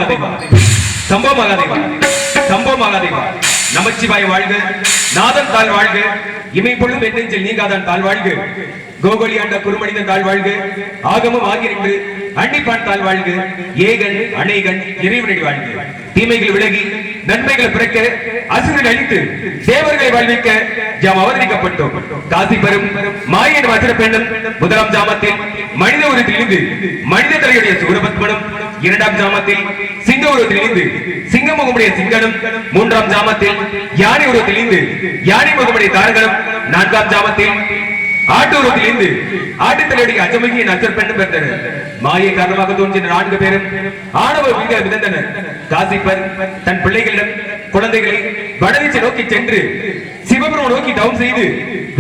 மகாதேவா சம்போ மகாதேவா சம்போ மகாதேவா நமச்சிவாய வாழ்க நாதன் தாழ் வாழ்க இமை பொழுதும் என்னெஞ்சில் நீங்காதான் தாழ் வாழ்க கோகோலி ஆண்ட குருமனிதன் தாழ் வாழ்க ஆகமும் ஆகிருந்து அன்னிப்பான் தாழ் வாழ்க ஏகன் அநேகன் இறைவனடி வாழ்க தீமைகள் விலகி நன்மைகள் பிறக்க அசுரனை அழித்து தேவர்களை வாழ்விக்க ஜாம் அவதரிக்கப்பட்டோம் காசி பெறும் மாயன் வஜ்ர பெண்ணும் முதலாம் ஜாமத்தில் மனித உருவத்திலிருந்து மனித தலையுடைய சூரபத்மனும் இரண்டாம் ஜாமத்தில் சிங்க உருவத்திலிருந்து சிங்க முகமுடைய சிங்கனும் மூன்றாம் ஜாமத்தில் யானை உருவத்திலிருந்து யானை முகமுடைய தாரகனும் நான்காம் ஜாமத்தில் ஆட்டு உருவத்திலிருந்து ஆட்டுத்தலையுடைய அஜமுகிய நச்சர் பெண்ணும் பிறந்தனர் மாயை காரணமாக தோன்றின 4 பேரும் ஆணவ வீர விதந்தனர் காசிப்பர் தன் பிள்ளைகளிடம் குழந்தைகளை வடதிசை நோக்கி சென்று சிவபெருமானை நோக்கி தவம் செய்து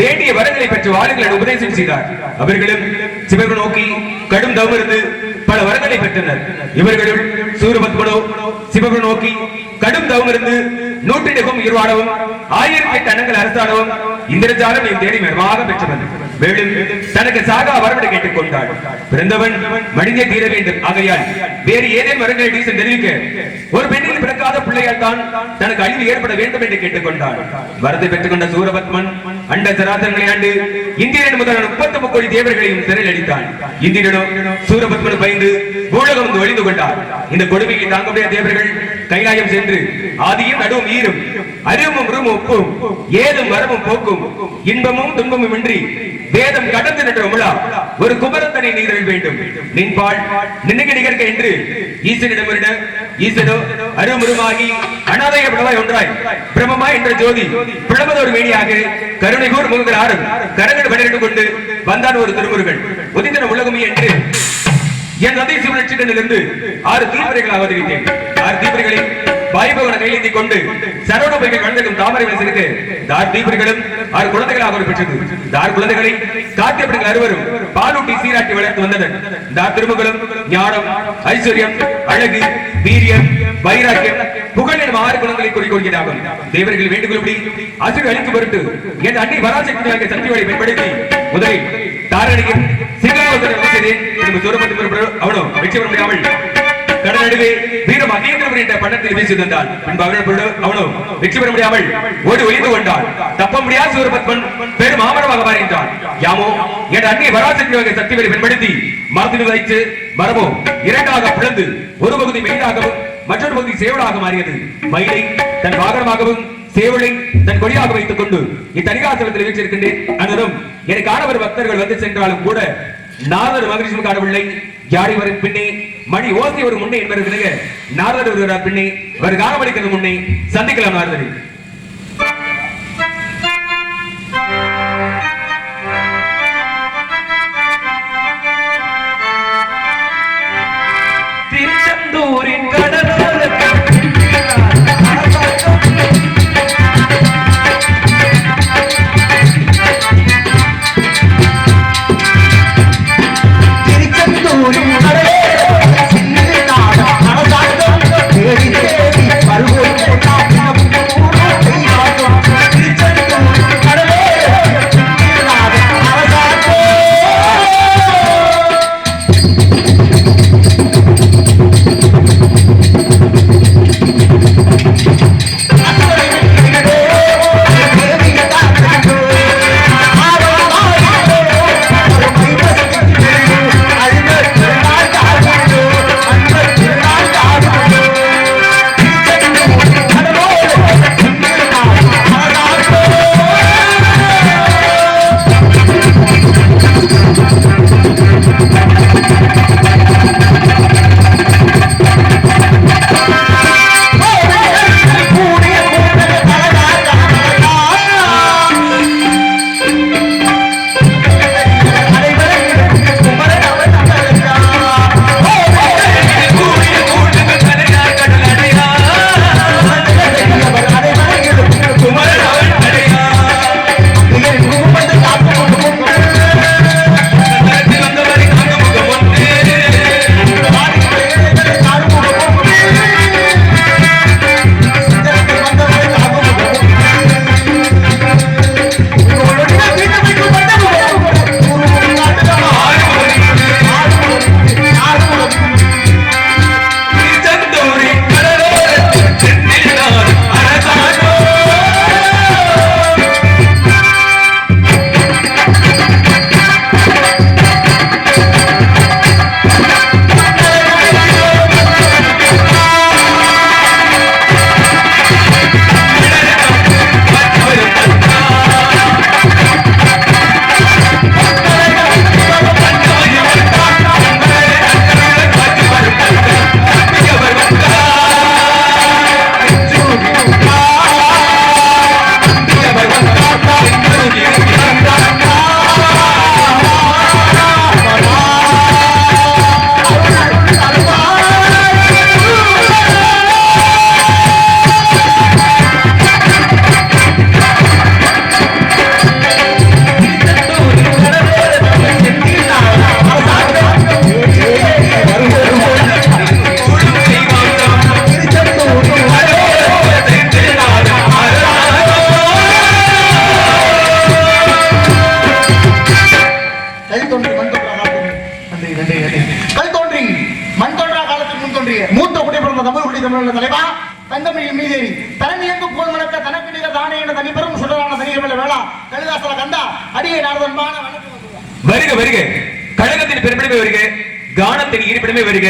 வேண்டிய வரங்களை பெற்று வாழுங்கள் உபதேசம் செய்தார் அவர்களும் சிவபெருமானை நோக்கி கடும் தவம் இருந்து பல வரங்களை பெற்றனர் இவர்களும் சூரபத்மனோ சிவபெருமானை நோக்கி கடும் தவம் இருந்து 100 உயிர் வாழவும் 1008 அன்னங்கள் அரசாடவும் இந்திரஜாலம் என் தேடி மெருவாக பெற்றவன் மேலும் தனக்கு சாகா வரவிட கேட்டுக் கொண்டாள் பிறந்தவன் மனிதே தீர வேண்டும் ஆகையால் வேறு ஏதேனும் வரங்களை டீசன் தெரிவிக்க ஒரு பெண்ணில் பிறக்காத பிள்ளையால் தான் தனக்கு அழிவு ஏற்பட வேண்டும் என்று கேட்டுக் கொண்டாள் வரத்தை பெற்றுக் கொண்ட சூரபத்மன் அண்ட சராசரங்களை ஆண்டு இந்திரன் முதலான 33 கோடி தேவர்களையும் சிறையில் அடித்தான் இந்திரனோ சூரபத்மன் பயந்து பூலகம் வந்து ஒளிந்து கொண்டார் இந்த கொடுமையை தாங்க முடியாத தேவர்கள் கைலாயம் சென்று ஆதியும் நடுவும் ஈரும் அறிவும் உருவும் ஒப்பும் ஏதும் வரமும் போக்கும் இன்பமும் துன்பமும் இன்றி வேதம் கடந்து நின்ற உலா ஒரு குமரத்தனை நீதல் வேண்டும் நின்பாள் நின்னுக்கு நிகழ்க என்று ஈசனிடமிருட ஈசனோ அருமுருமாகி அனாதய பிளவாய் ஒன்றாய் பிரமமாய் என்ற ஜோதி பிளவதொரு வேணியாக கருணைகூர் முகங்கள் ஆறும் கரங்கள் வடிவெடுத்து கொண்டு வந்தான் ஒரு திருமுருகன் உதித்தன உலகமே என்று என் நதி சிவனட்சிகளிலிருந்து 6 தீவிரைகள் அவதரித்தேன் 6 தீவிரைகளை வாய்பவனை கையேந்தி கொண்டு சரவணபைகள் வளர்ந்திருக்கும் தாமரை வயசுக்கு 6 தீவிரைகளும் 6 குழந்தைகளாக ஒரு பெற்றது 6 குழந்தைகளை காத்தியப்படிகள் அறுவரும் பாலூட்டி சீராட்டி வளர்த்து வந்தனர் 6 திருமகளும் ஞானம் ஐஸ்வர்யம் அழகு வீரியம் வைராக்கியம் புகழ் எனும் 6 குணங்களை குறிக்கொள்கிறார்கள் தேவர்கள் வேண்டுகோள்படி அசுர அழித்து பொருட்டு என் அன்னை வராசக்தி சக்திகளை பயன்படுத்தி முதலில் தாரணியின் அவனோ வெற்றி பெற முடியாமல் கடல் நடுவே வீரம் அகேந்திரபுரி என்ற பட்டத்தில் வீசி தந்தாள் பின்பு அவனோ வெற்றி பெற முடியாமல் ஓடி ஒளிந்து கொண்டாள் தப்ப முடியாத சூரபத்மன் பெரும் ஆமரமாக மாறின்றான் யாமோ என் அன்னை வராசக்தி சக்திகளை பயன்படுத்தி மரத்தில் வைத்து மரமோ இரண்டாக பிளந்து ஒரு பகுதி மெயிலாகவும் மற்றொரு பகுதி சேவலாக மாறியது மயிலை தன் வாகனமாகவும் சேவலை தன் கொடியாக வைத்துக் கொண்டு இத்தனிகாசலத்தில் வீச்சிருக்கின்றேன் அனரும் எனக்கு ஆனவர் பக்தர்கள் வந்து சென்றாலும் கூட நாரதர் மகரிஷி காணவில்லை யாரி வரும் பின்னே மணி ஓசி ஒரு முன்னே என்பதற்கு நாரதர் வருகிறார் பின்னே அவர் காணமளிக்கிறது முன்னே சந்திக்கலாம் நாரதரை திருச்செந்தூரின் கடலோர மண் தோன்றா காலத்துக்கு கல் தோன்றி மண் தோன்றா காலத்துக்கு முன் தோன்றிய மூத்த குடி பிறந்த தமிழ் குடி தமிழ் தலைவா தங்கமையில் மீதேறி தரணியங்கு போல் மணக்க தனக்கு நிக தானே என தனி பெரும் சுடரான தனியமில்ல வேளா கலிதாசல கண்டா அடியை நாரதன்பான வருக வருக கழகத்தின் பெருமிடமே வருக கானத்தின் இருப்பிடமே வருக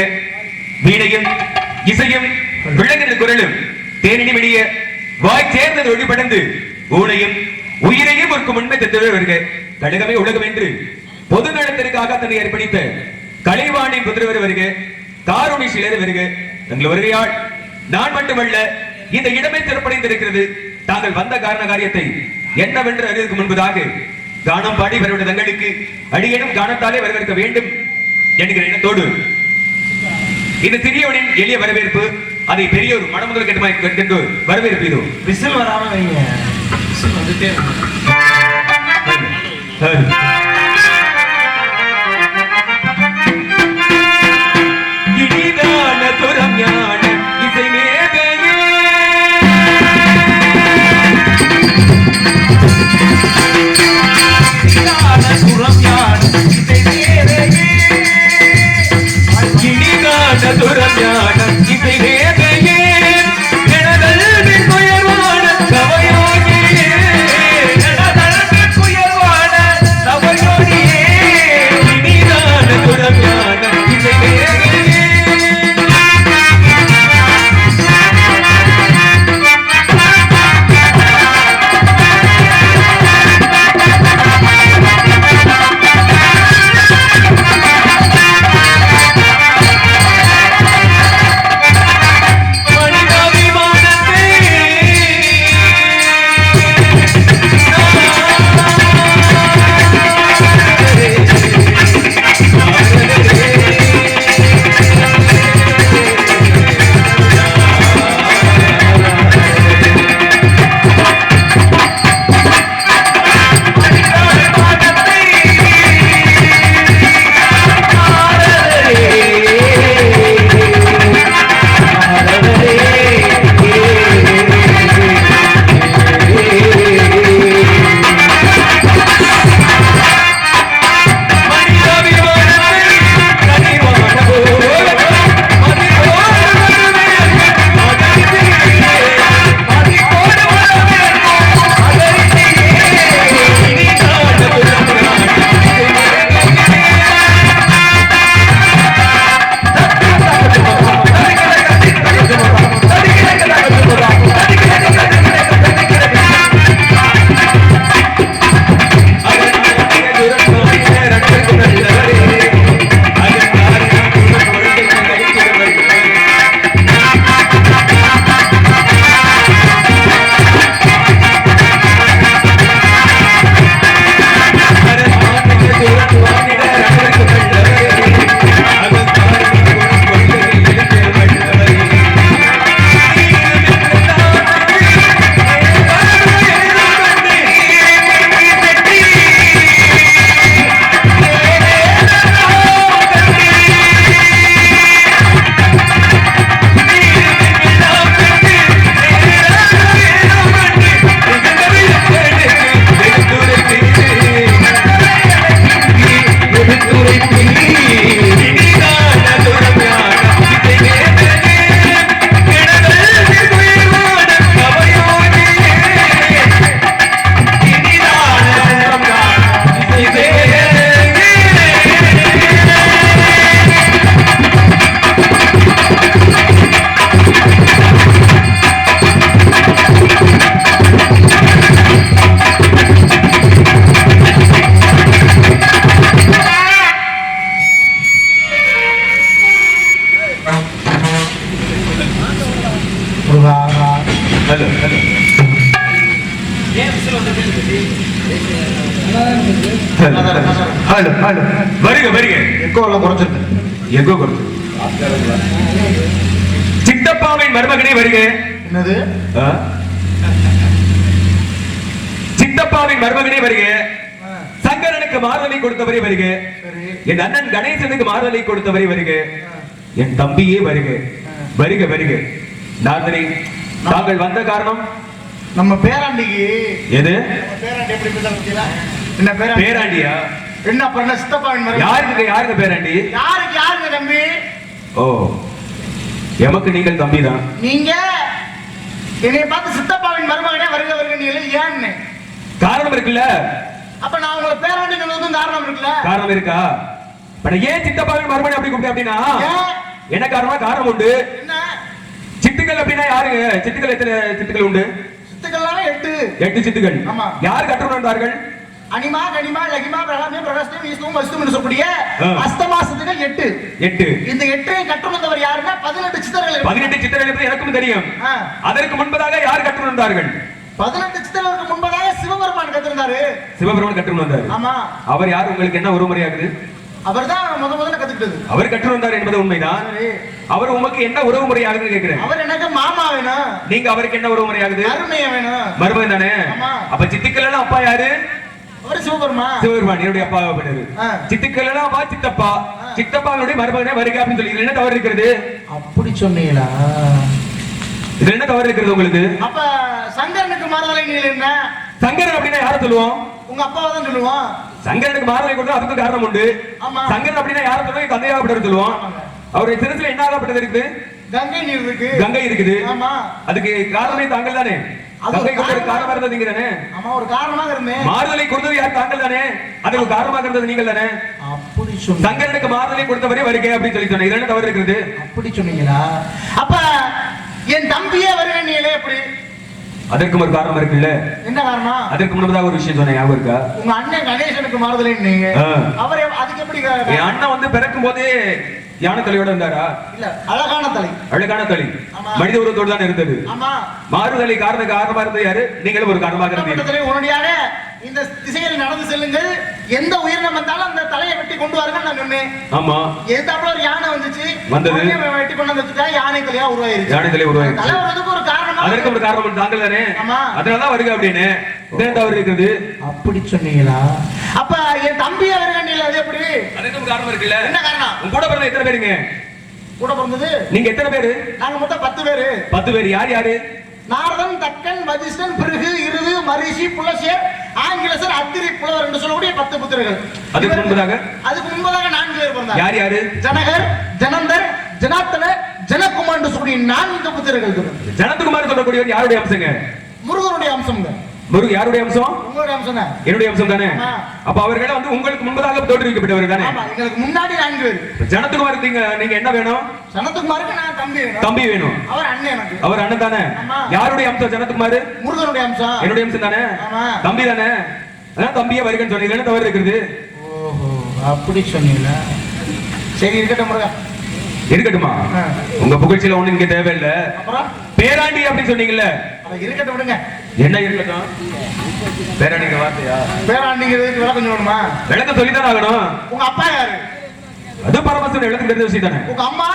வீணையும் இசையும் விளங்கின குரலும் தேனினி வெளிய வாய் சேர்ந்தது ஒளிபடந்து ஊனையும் உயிரையும் ஒரு உண்மை தத்துவே வருக கழகமே உலகம் என்று பொது நலத்திற்காக தன்னை அர்ப்பணித்த கலைவாணின் புத்திரவர் வருக காரூணி சிலர் வருக தங்கள் வருகையால் நான் மட்டுமல்ல இந்த இடமே சிறப்படைந்திருக்கிறது தாங்கள் வந்த காரண காரியத்தை என்னவென்று அறிவதற்கு முன்பதாக கானம் பாடி வருவத தங்களுக்கு அடியேனும் கானத்தாலே வரவேற்க வேண்டும் என்கிற எண்ணத்தோடு இந்த சிறியவனின் எளிய வரவேற்பு அதை பெரியோர் மனமுதல் கேட்டு வரவேற்பு இதோ விசில் வராம வைங்க விசில் வந்துட்டே இனிதான துரம் ஞான இசை மேதையே இனிதான துரம் ஞான இசை மேதையே இனிதான துரம் ஞான இசை மேதையே எனதல் குயர்வான சபையோகியே எனதல் குயர்வான சபையோகியே இனிதான துரம் ஞான இசை மேதையே வருக வருக எக்கோ எல்லாம் குறைச்சிருக்கு எங்கோ கொடுத்து சித்தப்பாவின் மருமகனே வருக என்னது சித்தப்பாவின் மருமகனே வருக சங்கரனுக்கு மாறுதலை கொடுத்தவரை வருக என் அண்ணன் கணேசனுக்கு மாறுதலை கொடுத்தவரை வருக என் தம்பியே வருக வருக வருக நாதனே தாங்கள் வந்த காரணம் நம்ம பேராண்டிக்கு எது பேராண்டி எப்படி என்ன பேராண்டியா என்ன பண்ண சித்தப்பாவின் மருமகன். யாருக்கு பேராண்டி? யாருங்க தம்பி? ஓ, எமக்கு நீங்கள் தம்பி தான். நீங்க என்னை பார்த்து சித்தப்பாவின் மருமகனே வருக வருக நீங்க ஏன்னு காரணம் இருக்குல்ல? அப்ப நான் உங்களை பேராண்டி சொல்றதும் காரணம் இருக்குல்ல? காரணம் இருக்கா? ஏன் சித்தப்பாவின் மருமகன் அப்படி கூப்பிட்டு அப்படின்னா என்ன காரணமா? காரணம் உண்டு. என்ன சித்துக்கள் அப்படின்னா யாருங்க? சித்துக்கள் எத்தனை சித்துக்கள் உண்டு? சித்துக்கள்லாம் 8 சித்துக்கள். ஆமா. யார் கற்றுணர்ந்தார்கள்? அனிமா கனிமா லகிமா பிரகாமியம் பிரகாசம் ஈஸ்வம் வஸ்தும் என்று சொல்லக்கூடிய அஸ்தமாசத்துகள் 8. இந்த 8ஐ கற்றுணர்ந்தவர் யாருன்னா 18 சித்தர்கள். 18 சித்தர்கள் என்று எனக்கும் தெரியும். அதற்கு முன்பதாக யார் கற்றுணர்ந்தார்கள்? 18 சித்தர்களுக்கு முன்பதாக சிவபெருமான் கற்றுணர்ந்தாரு. சிவபெருமான் கற்றுணர்ந்தாரு. ஆமா. அவர் யார்? உங்களுக்கு என்ன உறவுமுறையாகுது? அவர்தான் முதல்ல கத்துக்கிட்டது. அவர் கற்றுணர்ந்தார் என்பது உண்மைதான். அவர் உங்களுக்கு என்ன உறவு முறையாகுதுன்னு கேக்குறேன். அவர் எனக்கு மாமா வேணும். நீங்க அவருக்கு என்ன உறவு முறையாகுது? அருமையா வேணும். மருமகன் தானே? அப்ப சித்துக்கள் எல்லாம் அப்பா யாரு? அவர் சிவபெருமான். சிவபெருமான் என்னுடைய அப்பா பண்ணது. சித்துக்கள் எல்லாம் அப்பா சித்தப்பா. சித்தப்பாவுடைய மருமகனே வருக அப்படின்னு சொல்லி இதுல என்ன தவறு இருக்கிறது? அப்படி சொன்னீங்களா? இதுல என்ன தவறு இருக்கிறது உங்களுக்கு? அப்ப சங்கரனுக்கு மாறுதலை நீங்க என்ன? சங்கரன் அப்படின்னா யார சொல்லுவோம்? உங்க அப்பாவை தான் சொல்லுவோம். சங்கரனுக்கு மாறுதலை கொண்டு அதுக்கு காரணம் உண்டு. சங்கரன் அப்படின்னா யார சொல்லுவோம்? கந்தையாகப்பட்டவர் சொல்லுவோம். அவருடைய சிரசுல என்ன ஆகப்பட்டது இருக்குது? கங்கை நீர் இருக்கு. கங்கை இருக்குது. ஆமா. அதுக்கு காரணமே தாங்கள் தானே. கங்கை கொண்டு காரணமா இருந்தது நீங்க தானே. ஆமா, ஒரு காரணமாக இருந்தேன். மாறுதலை கொடுத்தது யார்? தாங்கள் தானே. அதுக்கு காரணமாக இருந்தது நீங்கள் தானே. அப்படி சொன்னீங்க. சங்கரனுக்கு மாறுதலை கொடுத்தவரே வருகை அப்படின்னு சொல்லி சொன்னீங்க. இதெல்லாம் தவறு இருக்குது. அப்படி சொன்னீங்களா? அப்ப என் தம்பியே வருவேன் எப்படி? அதற்கும் ஒரு காரணம் இருக்குல்ல. என்ன காரணம்? அதற்கு முன்னதாக ஒரு விஷயம் சொன்னேன், ஞாபகம் இருக்கா? உங்க அண்ணன் கணேசனுக்கு மாறுதலை நீங்க அவரே அதுக்கு எப்படி? என் அண்ணன் வந்து பிறக்கும் போதே யானை தலையோட இருந்தாரா? இல்ல, அழகான தலை. அழகான தலை, மனித உருவத்தோடு தான் இருந்தது. மாறுதலை காரணமா இருந்தது யாரு? நீங்களும் ஒரு காரணமாக இருந்தீங்க. உடனடியாக இந்த திசையில் நடந்து செல்லுங்கள், எந்த உயிரினம் வந்தாலும் அந்த தலையை வெட்டி கொண்டு வாருங்க நான் சொன்னேன். ஆமா. எதாப்புல ஒரு யானை வந்துச்சு, வந்தது, வெட்டி கொண்டு வந்துட்டா யானை தலையா உருவாயிருச்சு. யானை தலை உருவாயிருச்சு. தலை வரதுக்கு ஒரு காரணம், அதற்கு ஒரு காரணம் தாங்கள் தானே. அதனாலதான் வருக அப்படின்னு தவறு இருக்குது. அப்படி சொன்னீங்களா? அப்ப என் தம்பியா வருங்க, அது எப்படி? அதுக்கு ஒரு காரணம் இருக்குல்ல. என்ன காரணம்? உங்க கூட பிறந்த எத்தனை பேருங்க? கூட பிறந்தது நீங்க எத்தனை பேரு? நாங்க மொத்தம் 10 பேரு. 10 பேர். யார் யாரு? நாரதன், தக்கன், வசிஷ்டன், பிருகு, இருது, மரிஷி, புலசேர், ஆங்கிலசர், அத்திரி, புலவர் என்று சொல்லக்கூடிய 10 புத்திரர்கள். அதுக்கு முன்பதாக 4 பேர் பிறந்தாங்க. யார் யாரு? ஜனகர், ஜனந்தர், ஜனார்த்தன, ஜனகுமார் என்று சொல்லக்கூடிய 4 புத்திரர்கள். ஜனகுமார் சொல்லக்கூடியவர் யாருடைய அம்சங்க? முருகனுடைய அம்சம்ங்க. முருகன் யாருடைய அம்சம்? உங்களுடைய அம்சம் தான். என்னுடைய அம்சம் தானே. அப்ப அவர்கள் வந்து உங்களுக்கு முன்பதாக தோற்றுவிக்கப்பட்டவர் தானே. ஆமா, உங்களுக்கு முன்னாடி 4 பேர். ஜனகுமார் நீங்க என்ன வேணும்? ஜனகுமாருக்கு நான் தம்பி வேணும். தம்பி வேணும். அவர் அண்ணன் எனக்கு. அவர் அண்ணன் தானே. யாருடைய அம்சம் ஜனகுமார்? முருகனுடைய அம்சம். என்னுடைய அம்சம் தானே. தம்பி தானே. அதான் தம்பியே வருகன்னு சொன்னீங்க. என்ன தவறு இருக்குது? ஓஹோ, அப்படி சொன்னீங்களா? சரி, இருக்கட்டும் முருகா, இருக்கட்டுமா? உங்க புகழ்ச்சியில ஒண்ணு இங்க தேவையில்லை. பேராண்டி அப்படின்னு சொன்னீங்கல்ல, இருக்கட்டும் விடுங்க. என்ன இருக்கட்டும்? பேராண்டிங்க வார்த்தையா? பேராண்டிங்கிறதுக்கு விளக்கம் சொல்லணுமா? விளக்கம் சொல்லித்தான் ஆகணும். உங்க அப்பா யாரு? அது பரமசிவன் எழுத்துக்கு தெரிஞ்ச விஷயம் தானே. உங்க அம்மா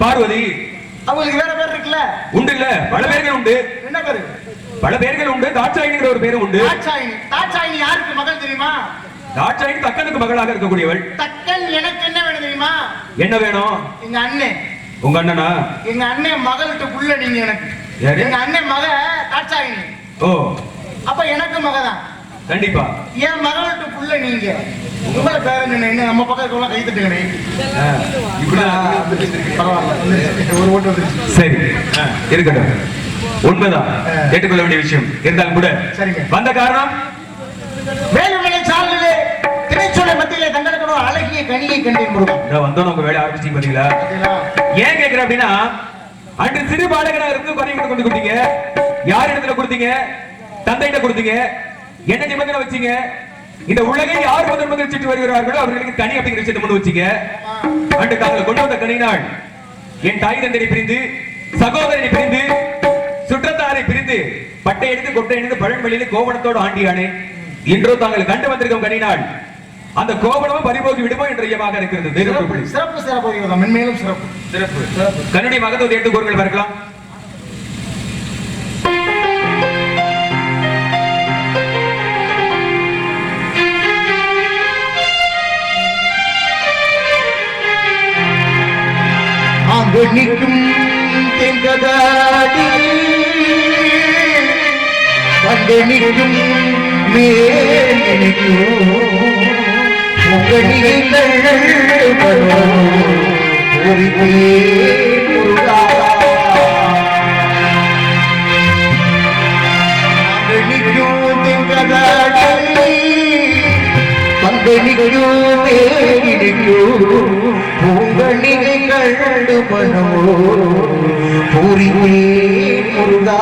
பார்வதி. அவங்களுக்கு வேற பேர் இருக்குல்ல? உண்டு இல்ல, பல பேர்கள் உண்டு. என்ன பேரு? பல பேர்கள் உண்டு. தாட்சாயினிங்கிற ஒரு பேரும் உண்டு. தாட்சாயினி. தாட்சாயினி யாருக்கு மகள் தெரியுமா? தாட்சாயினி தக்கனுக்கு மகளாக இருக்கக்கூடியவள். தக்கன் எனக்கு என்ன வேணும் தெரியுமா? என்ன வேணும்? எங்க அண்ணன். உங்க அண்ணனா? எங்க அண்ணன் மகளுக்கு புள்ள நீங்க. எனக்கு எங்க அண்ணன் மக தாட்சாயினி. ஓ, அப்ப எனக்கு மகதான். கண்டிப்பா. என் மகளுக்கு புள்ள நீங்க. உங்களை பேரன் என்ன நம்ம பக்கத்துல கை தட்டுங்க. ஒரு ஓட்டு வந்து சரி இருக்கட்டும். உண்மைதான், கேட்டுக்கொள்ள வேண்டிய விஷயம் இருந்தாலும் கூட வந்த காரணம் வேலுமலை சாலையிலே திரைச்சோலை மத்தியிலே தங்களுக்கு ஒரு அழகிய கனியை கண்டேன் முருகன். வந்தோம் உங்க வேலை ஆரம்பிச்சிங்க பாத்தீங்களா? ஏன் கேக்குறேன் அப்படின்னா, அன்று சிறு பாலகனா இருந்து குறைகளை கொண்டு கொடுத்தீங்க. யார் இடத்துல கொடுத்தீங்க? தந்தையிட்ட கொடுத்தீங்க. என்ன நிபந்தனை வச்சீங்க? இந்த உலகை யார் முதல் சுற்றி வருகிறார்களோ அவர்களுக்கு கனி அப்படிங்கிற விஷயத்தை கொண்டு வச்சீங்க. அன்று தாங்கள் கொண்டு வந்த கனிநாள் என் தாய் தந்தையை பிரிந்து, சகோதரனை பிரிந்து, சுற்றத்தாரை பிரிந்து, பட்டை எடுத்து கொட்டை எடுத்து பழன்வெளியிலே கோவணத்தோடு ஆண்டியானே. இன்றோ தாங்கள் கண்டு வந்திருக்கும் கனிநாள் அந்த கோவணமும் பறிபோகி விடுமோ என்ற ஐயமாக இருக்கிறது. சிறப்பு சிறப்பு மென்மேலும் சிறப்பு சிறப்பு. கண்ணுடைய மகத்துவத்தை எடுத்து கூறுங்கள் பார்க்கலாம். நிற்கும் தெங்கதாடி கண்டு நிற்கும் மேலும் பூங்கணிகை கண்டு மனோ பூரிமே முருகா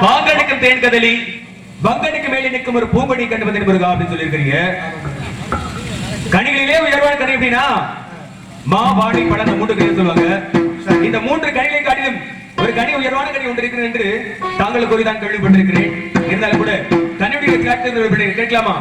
வாங்கடிக்கும் தேன் கதலி வங்கடிக்கு மேலே நிற்கும் ஒரு பூங்கொடி கண்டுவதன் முருகா அப்படின்னு சொல்லியிருக்கிறீங்க. கனிகளிலே உயர்வான கனி எப்படின்னா மா வாழை பழம் மூன்று கனி சொல்லுவாங்க. இந்த மூன்று கனிகளை காட்டிலும் ஒரு கனி உயர்வான கனி ஒன்று இருக்கிறது என்று தாங்கள் கூறிதான் கேள்விப்பட்டிருக்கிறேன். இருந்தாலும் கூட கனியுடைய கேட்கலாமா?